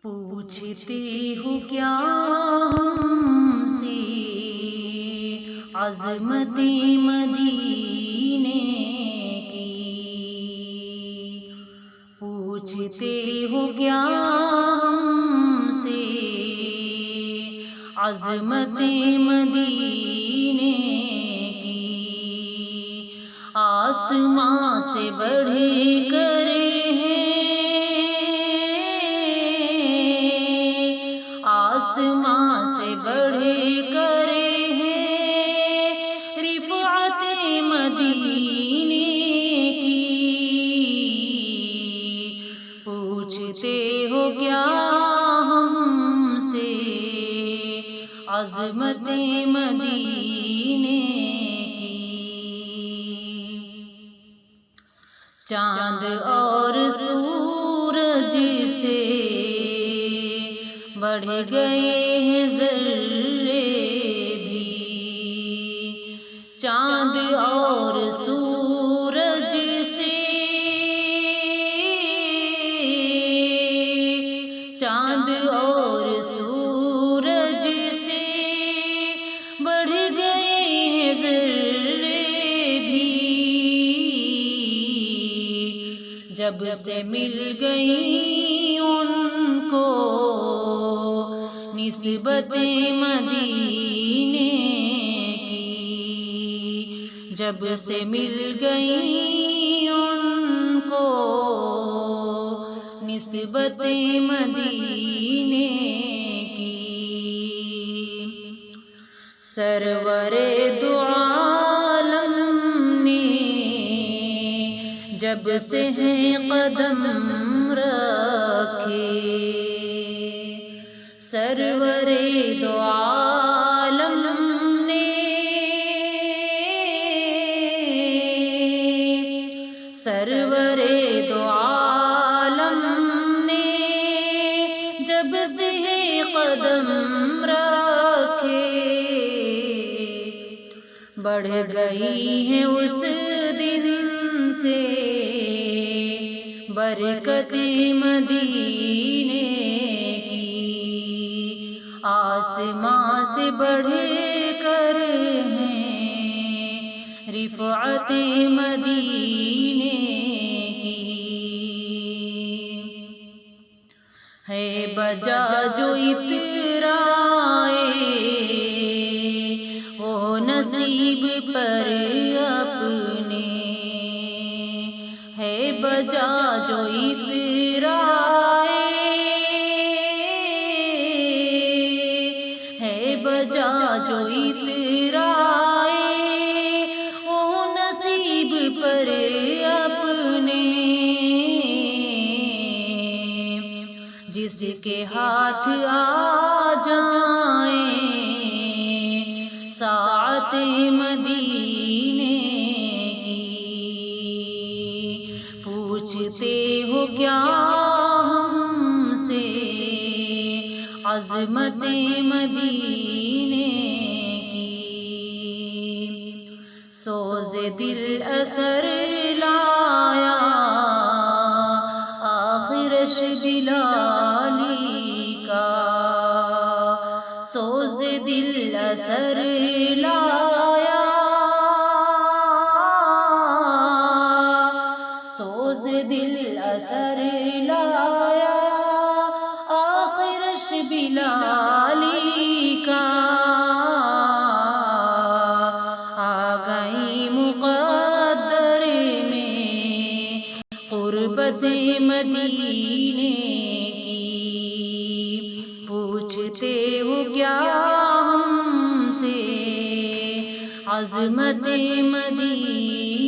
پوچھتے ہو کیا ہم سے عظمت مدینے کی، پوچھتے ہو کیا ہم سے عظمت مدینے کی، آسمان سے بڑھ کر آسمان سے بڑھ کر ہے رفعت مدینے کی، پوچھتے ہو کیا ہم سے عظمت مدینے کی۔ چاند اور سورج سے بڑھ گئے ہیں ذرے بھی، چاند اور سورج سے چاند اور سورج سے بڑھ گئے ہیں ذرے بھی، جب سے مل گئی ان کو نسبت مدینے کی، جب سے مل گئی ان کو نسبت مدینے کی، سرور دو عالم نے جب سے ہیں قدم رکھے، سرور دو عالم نے سرور دو عالم نے جب سے قدم رکھے، بڑھ گئی ہے اس دن سے برکت مدینے کی، آسمان سے بڑھ کر ہیں رفعت مدینے کی، ہے بجا جو اترائے وہ نصیب پر اپنے، ہے بجا جو اترائے ہے بجا جو اترائے وہ نصیب پر اپنے، جس کے ہاتھ آ جائیں ساعت مدینے کی، پوچھتے ہو کیا ہم سے عظمت مدینے کی، سوز دل اثر لایا آخرش بلالی کا، سوز دل اثر لایا سوز دل اثر لایا آخرش بلالی کا، آ گئی مقدر میں قربت مدینے کی، پوچھتے ہو کیا ہم سے عظمت مدینے